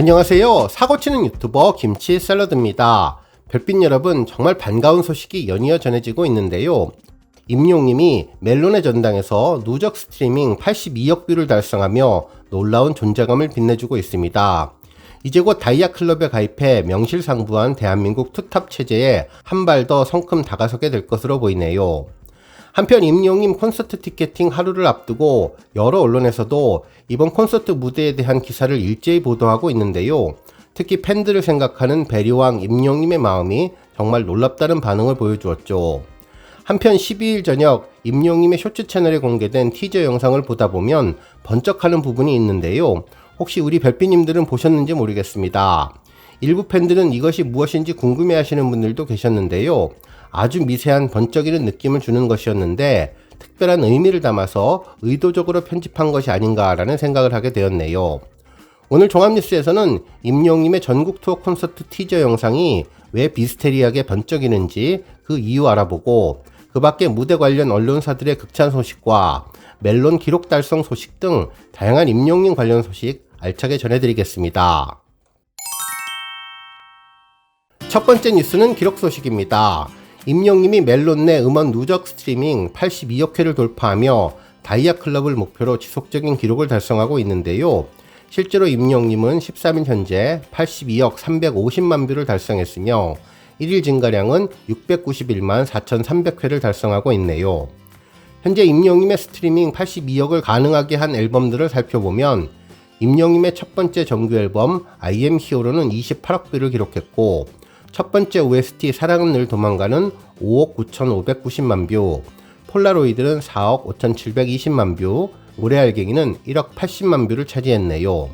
안녕하세요. 사고치는 유튜버 김치 샐러드입니다. 별빛 여러분, 정말 반가운 소식이 연이어 전해지고 있는데요. 임영웅님이 멜론의 전당에서 누적 스트리밍 82억 뷰를 달성하며 놀라운 존재감을 빛내주고 있습니다. 이제 곧 다이아 클럽에 가입해 명실상부한 대한민국 투탑 체제에 한 발 더 성큼 다가서게 될 것으로 보이네요. 한편 임영웅님 콘서트 티켓팅 하루를 앞두고 여러 언론에서도 이번 콘서트 무대에 대한 기사를 일제히 보도하고 있는데요. 특히 팬들을 생각하는 배려왕 임영웅님의 마음이 정말 놀랍다는 반응을 보여주었죠. 한편 12일 저녁 임영웅님의 쇼츠 채널에 공개된 티저 영상을 보다 보면 번쩍하는 부분이 있는데요. 혹시 우리 별빛님들은 보셨는지 모르겠습니다. 일부 팬들은 이것이 무엇인지 궁금해하시는 분들도 계셨는데요. 아주 미세한 번쩍이는 느낌을 주는 것이었는데 특별한 의미를 담아서 의도적으로 편집한 것이 아닌가라는 생각을 하게 되었네요. 오늘 종합뉴스에서는 임영웅님의 전국 투어 콘서트 티저 영상이 왜 비스테리하게 번쩍이는지 그 이유 알아보고 그 밖에 무대 관련 언론사들의 극찬 소식과 멜론 기록 달성 소식 등 다양한 임영웅님 관련 소식 알차게 전해드리겠습니다. 첫 번째 뉴스는 기록 소식입니다. 임영웅님이 멜론 내 음원 누적 스트리밍 82억 회를 돌파하며 다이아 클럽을 목표로 지속적인 기록을 달성하고 있는데요. 실제로 임영웅님은 13일 현재 82억 350만 뷰를 달성했으며 1일 증가량은 691만 4,300회를 달성하고 있네요. 현재 임영웅님의 스트리밍 82억을 가능하게 한 앨범들을 살펴보면 임영웅님의 첫 번째 정규 앨범 I am hero는 28억 뷰를 기록했고 첫 번째 OST 사랑은 늘 도망가는 5억 9,590만 뷰, 폴라로이드는 4억 5,720만 뷰, 모래알갱이는 1억 80만 뷰를 차지했네요.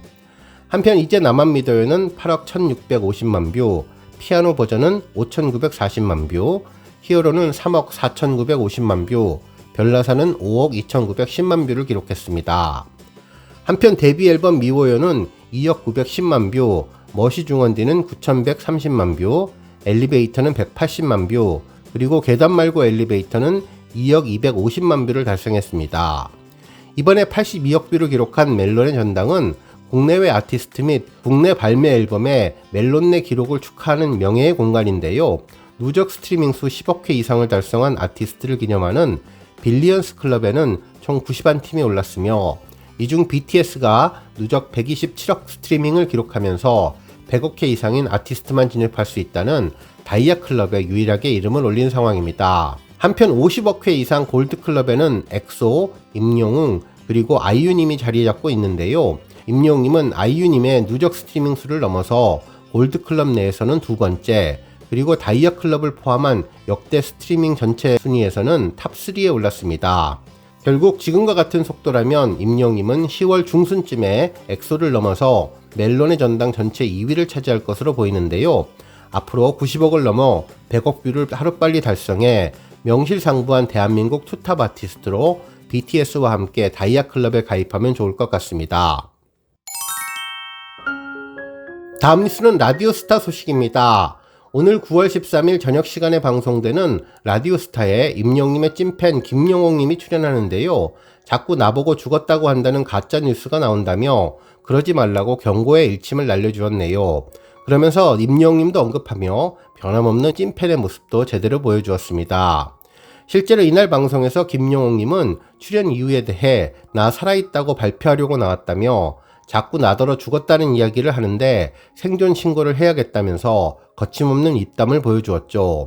한편 이제 나만 믿어요는 8억 1,650만 뷰, 피아노 버전은 5,940만 뷰, 히어로는 3억 4,950만 뷰, 별나사는 5억 2,910만 뷰를 기록했습니다. 한편 데뷔 앨범 미워요는 2억 910만 뷰, 머시 중원디는 9,130만 뷰, 엘리베이터는 180만 뷰, 그리고 계단 말고 엘리베이터는 2억 250만 뷰를 달성했습니다. 이번에 82억 뷰를 기록한 멜론의 전당은 국내외 아티스트 및 국내 발매 앨범의 멜론 내 기록을 축하하는 명예의 공간인데요. 누적 스트리밍 수 10억 회 이상을 달성한 아티스트를 기념하는 빌리언스 클럽에는 총 91팀이 올랐으며 이 중 BTS가 누적 127억 스트리밍을 기록하면서 100억 회 이상인 아티스트만 진입할 수 있다는 다이아 클럽에 유일하게 이름을 올린 상황입니다. 한편 50억 회 이상 골드 클럽에는 엑소, 임영웅, 그리고 아이유님이 자리 잡고 있는데요. 임영웅님은 아이유님의 누적 스트리밍 수를 넘어서 골드 클럽 내에서는 두 번째, 그리고 다이아 클럽을 포함한 역대 스트리밍 전체 순위에서는 탑3에 올랐습니다. 결국 지금과 같은 속도라면 임영웅님은 10월 중순쯤에 엑소를 넘어서 멜론의 전당 전체 2위를 차지할 것으로 보이는데요. 앞으로 90억을 넘어 100억 뷰를 하루빨리 달성해 명실상부한 대한민국 투탑 아티스트로 BTS와 함께 다이아 클럽에 가입하면 좋을 것 같습니다. 다음 뉴스는 라디오스타 소식입니다. 오늘 9월 13일 저녁 시간에 방송되는 라디오스타에 임영웅님의 찐팬 김영웅님이 출연하는데요. 자꾸 나보고 죽었다고 한다는 가짜 뉴스가 나온다며 그러지 말라고 경고의 일침을 날려주었네요. 그러면서 임영웅님도 언급하며 변함없는 찐팬의 모습도 제대로 보여주었습니다. 실제로 이날 방송에서 김영웅님은 출연 이유에 대해 나 살아있다고 발표하려고 나왔다며 자꾸 나더러 죽었다는 이야기를 하는데 생존 신고를 해야겠다면서 거침없는 입담을 보여주었죠.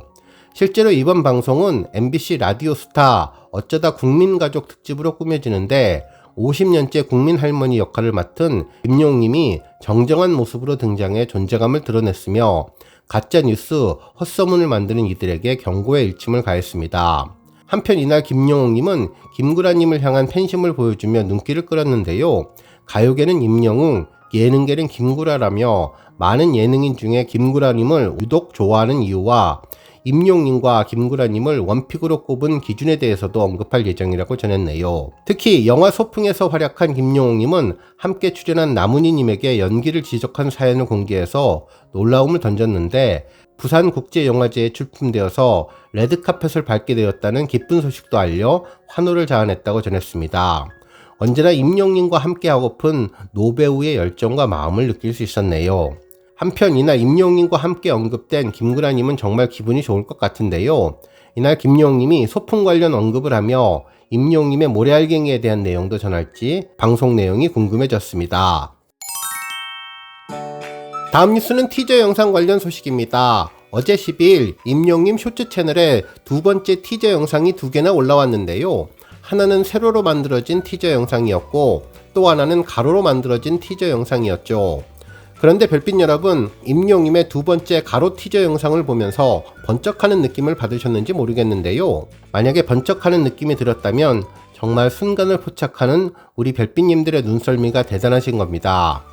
실제로 이번 방송은 MBC 라디오스타 어쩌다 국민가족 특집으로 꾸며지는데 50년째 국민 할머니 역할을 맡은 임영웅님이 정정한 모습으로 등장해 존재감을 드러냈으며 가짜뉴스, 헛소문을 만드는 이들에게 경고의 일침을 가했습니다. 한편 이날 김영웅님은 김구라님을 향한 팬심을 보여주며 눈길을 끌었는데요. 가요계는 임영웅, 예능계는 김구라라며 많은 예능인 중에 김구라님을 유독 좋아하는 이유와 임영웅님과 김구라님을 원픽으로 꼽은 기준에 대해서도 언급할 예정이라고 전했네요. 특히 영화 소풍에서 활약한 김영웅님은 함께 출연한 나문희님에게 연기를 지적한 사연을 공개해서 놀라움을 던졌는데 부산국제영화제에 출품되어서 레드카펫을 밟게 되었다는 기쁜 소식도 알려 환호를 자아냈다고 전했습니다. 언제나 임영님과 함께하고픈 노배우의 열정과 마음을 느낄 수 있었네요. 한편 이날 임영님과 함께 언급된 김구라님은 정말 기분이 좋을 것 같은데요. 이날 김영님이 소품 관련 언급을 하며 임영님의 모래알갱이에 대한 내용도 전할지 방송 내용이 궁금해졌습니다. 다음 뉴스는 티저 영상 관련 소식입니다. 어제 12일 임영님 쇼츠 채널에 두 번째 티저 영상이 2개나 올라왔는데요. 하나는 세로로 만들어진 티저 영상이었고 또 하나는 가로로 만들어진 티저 영상이었죠. 그런데 별빛 여러분, 임영님의 두 번째 가로 티저 영상을 보면서 번쩍하는 느낌을 받으셨는지 모르겠는데요. 만약에 번쩍하는 느낌이 들었다면 정말 순간을 포착하는 우리 별빛님들의 눈썰미가 대단하신 겁니다.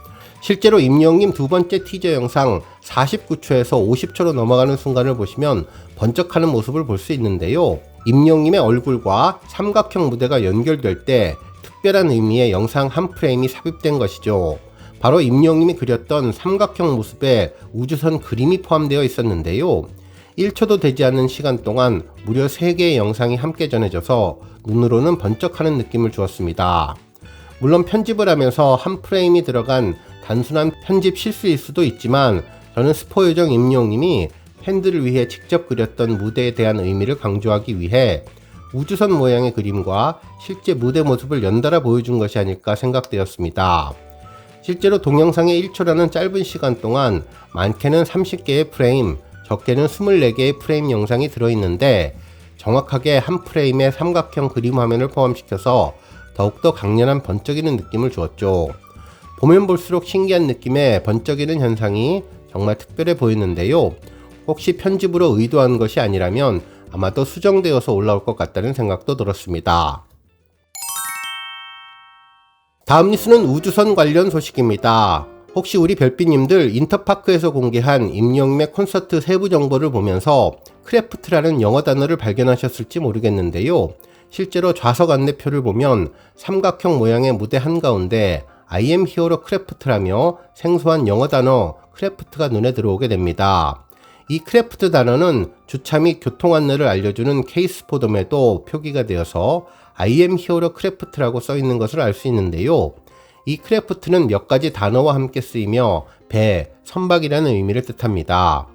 실제로 임영님 두 번째 티저 영상 49초에서 50초로 넘어가는 순간을 보시면 번쩍하는 모습을 볼 수 있는데요. 임영님의 얼굴과 삼각형 무대가 연결될 때 특별한 의미의 영상 한 프레임이 삽입된 것이죠. 바로 임영님이 그렸던 삼각형 모습에 우주선 그림이 포함되어 있었는데요. 1초도 되지 않는 시간 동안 무려 3개의 영상이 함께 전해져서 눈으로는 번쩍하는 느낌을 주었습니다. 물론 편집을 하면서 한 프레임이 들어간 단순한 편집 실수일 수도 있지만 저는 스포 요정 임영님이 팬들을 위해 직접 그렸던 무대에 대한 의미를 강조하기 위해 우주선 모양의 그림과 실제 무대 모습을 연달아 보여준 것이 아닐까 생각되었습니다. 실제로 동영상의 1초라는 짧은 시간 동안 많게는 30개의 프레임, 적게는 24개의 프레임 영상이 들어있는데 정확하게 한 프레임의 삼각형 그림 화면을 포함시켜서 더욱더 강렬한 번쩍이는 느낌을 주었죠. 보면 볼수록 신기한 느낌의 번쩍이는 현상이 정말 특별해 보이는데요. 혹시 편집으로 의도한 것이 아니라면 아마도 수정되어서 올라올 것 같다는 생각도 들었습니다. 다음 뉴스는 우주선 관련 소식입니다. 혹시 우리 별빛님들 인터파크에서 공개한 임영님의 콘서트 세부 정보를 보면서 크래프트라는 영어 단어를 발견하셨을지 모르겠는데요. 실제로 좌석 안내표를 보면 삼각형 모양의 무대 한가운데 I am hero 크래프트라며 생소한 영어 단어 크래프트가 눈에 들어오게 됩니다. 이 크래프트 단어는 주차 및 교통 안내를 알려주는 케이스 포돔에도 표기가 되어서 I am hero 크래프트라고 써있는 것을 알 수 있는데요. 이 크래프트는 몇 가지 단어와 함께 쓰이며 배, 선박이라는 의미를 뜻합니다.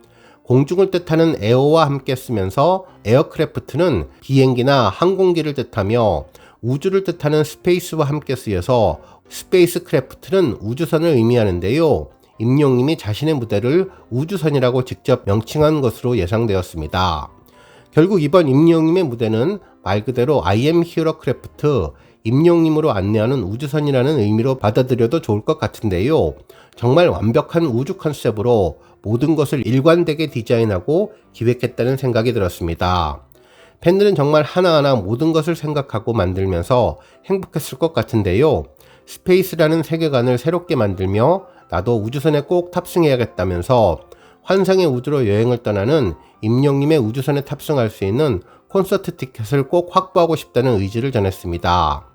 공중을 뜻하는 에어와 함께 쓰면서 에어크래프트는 비행기나 항공기를 뜻하며 우주를 뜻하는 스페이스와 함께 쓰여서 스페이스 크래프트는 우주선을 의미하는데요. 임영님이 자신의 무대를 우주선이라고 직접 명칭한 것으로 예상되었습니다. 결국 이번 임영님의 무대는 말 그대로 I am hero 크래프트, 임영님으로 안내하는 우주선이라는 의미로 받아들여도 좋을 것 같은데요. 정말 완벽한 우주 컨셉으로 모든 것을 일관되게 디자인하고 기획했다는 생각이 들었습니다. 팬들은 정말 하나하나 모든 것을 생각하고 만들면서 행복했을 것 같은데요. 스페이스라는 세계관을 새롭게 만들며 나도 우주선에 꼭 탑승해야겠다면서 환상의 우주로 여행을 떠나는 임영님의 우주선에 탑승할 수 있는 콘서트 티켓을 꼭 확보하고 싶다는 의지를 전했습니다.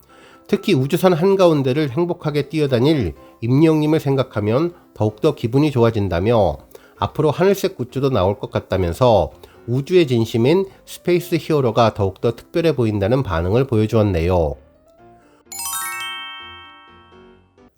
특히 우주선 한가운데를 행복하게 뛰어다닐 임영님을 생각하면 더욱더 기분이 좋아진다며 앞으로 하늘색 굿즈도 나올 것 같다면서 우주의 진심인 스페이스 히어로가 더욱더 특별해 보인다는 반응을 보여주었네요.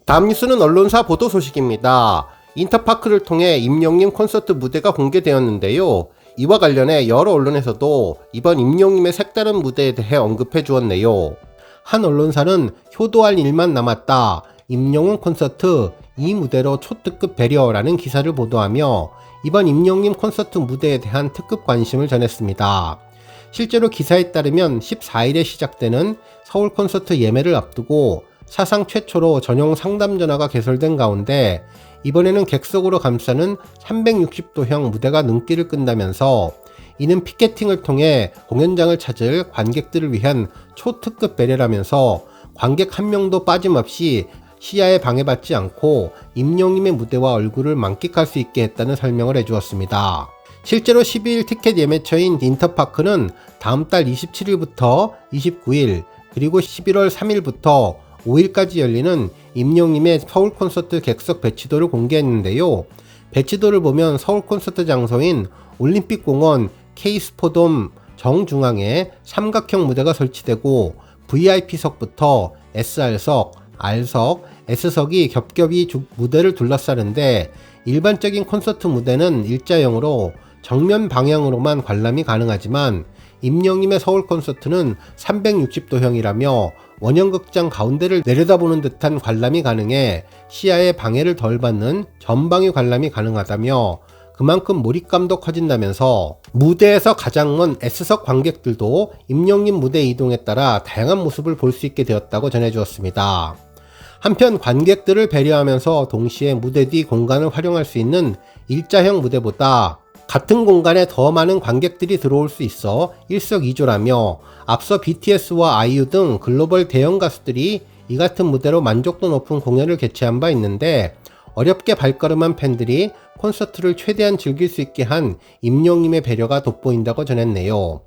다음 뉴스는 언론사 보도 소식입니다. 인터파크를 통해 임영님 콘서트 무대가 공개되었는데요. 이와 관련해 여러 언론에서도 이번 임영님의 색다른 무대에 대해 언급해 주었네요. 한 언론사는 효도할 일만 남았다. 임영웅 콘서트 이 무대로 초특급 배려라는 기사를 보도하며 이번 임영님 콘서트 무대에 대한 특급 관심을 전했습니다. 실제로 기사에 따르면 14일에 시작되는 서울 콘서트 예매를 앞두고 사상 최초로 전용 상담 전화가 개설된 가운데 이번에는 객석으로 감싸는 360도형 무대가 눈길을 끈다면서 이는 피켓팅을 통해 공연장을 찾을 관객들을 위한 초특급 배려라면서 관객 한 명도 빠짐없이 시야에 방해받지 않고 임영님의 무대와 얼굴을 만끽할 수 있게 했다는 설명을 해주었습니다. 실제로 12일 티켓 예매처인 인터파크는 다음 달 27일부터 29일 그리고 11월 3일부터 5일까지 열리는 임영님의 서울 콘서트 객석 배치도를 공개했는데요. 배치도를 보면 서울 콘서트 장소인 올림픽공원 K스포돔 정중앙에 삼각형 무대가 설치되고 VIP석부터 SR석, R석, S석이 겹겹이 무대를 둘러싸는데 일반적인 콘서트 무대는 일자형으로 정면 방향으로만 관람이 가능하지만 임영님의 서울 콘서트는 360도형이라며 원형극장 가운데를 내려다보는 듯한 관람이 가능해 시야에 방해를 덜 받는 전방위 관람이 가능하다며 그만큼 몰입감도 커진다면서 무대에서 가장 먼 S석 관객들도 임영님 무대 이동에 따라 다양한 모습을 볼 수 있게 되었다고 전해주었습니다. 한편 관객들을 배려하면서 동시에 무대 뒤 공간을 활용할 수 있는 일자형 무대보다 같은 공간에 더 많은 관객들이 들어올 수 있어 일석이조라며 앞서 BTS와 아이유 등 글로벌 대형 가수들이 이 같은 무대로 만족도 높은 공연을 개최한 바 있는데 어렵게 발걸음한 팬들이 콘서트를 최대한 즐길 수 있게 한 임영님의 배려가 돋보인다고 전했네요.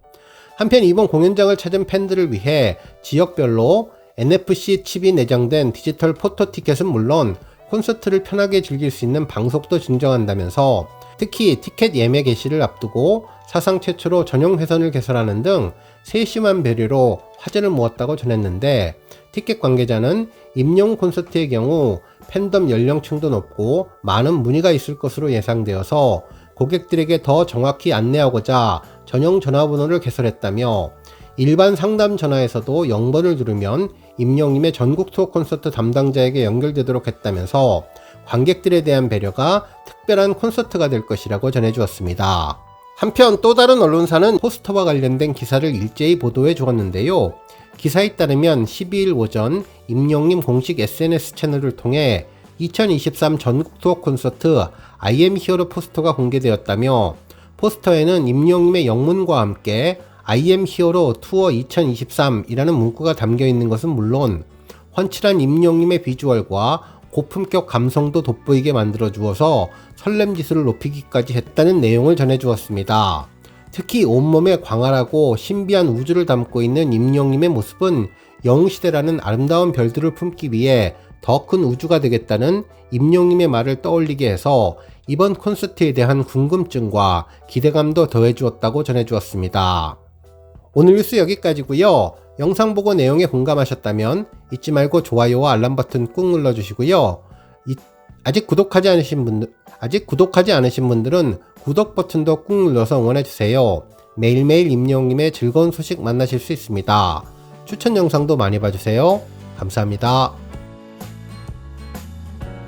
한편 이번 공연장을 찾은 팬들을 위해 지역별로 NFC 칩이 내장된 디지털 포토 티켓은 물론 콘서트를 편하게 즐길 수 있는 방석도 증정한다면서 특히 티켓 예매 개시를 앞두고 사상 최초로 전용 회선을 개설하는 등 세심한 배려로 화제를 모았다고 전했는데 티켓 관계자는 임영웅 콘서트의 경우 팬덤 연령층도 높고 많은 문의가 있을 것으로 예상되어서 고객들에게 더 정확히 안내하고자 전용 전화번호를 개설했다며 일반 상담 전화에서도 0번을 누르면 임영님의 전국 투어 콘서트 담당자에게 연결되도록 했다면서 관객들에 대한 배려가 특별한 콘서트가 될 것이라고 전해주었습니다. 한편 또 다른 언론사는 포스터와 관련된 기사를 일제히 보도해 주었는데요. 기사에 따르면 12일 오전 임영님 공식 SNS 채널을 통해 2023 전국 투어 콘서트 I am Hero 포스터가 공개되었다며 포스터에는 임영님의 영문과 함께 I am Hero 투어 2023이라는 문구가 담겨 있는 것은 물론 훤칠한 임영님의 비주얼과 고품격 감성도 돋보이게 만들어 주어서 설렘 지수를 높이기까지 했다는 내용을 전해 주었습니다. 특히 온몸에 광활하고 신비한 우주를 담고 있는 임영님의 모습은 영웅시대라는 아름다운 별들을 품기 위해 더 큰 우주가 되겠다는 임영님의 말을 떠올리게 해서 이번 콘서트에 대한 궁금증과 기대감도 더해 주었다고 전해 주었습니다. 오늘 뉴스 여기까지고요. 영상 보고 내용에 공감하셨다면 잊지 말고 좋아요와 알람 버튼 꾹 눌러주시고요. 아직 구독하지 않으신 분들은 구독 버튼도 꾹 눌러서 응원해주세요. 매일매일 임영웅님의 즐거운 소식 만나실 수 있습니다. 추천 영상도 많이 봐주세요. 감사합니다.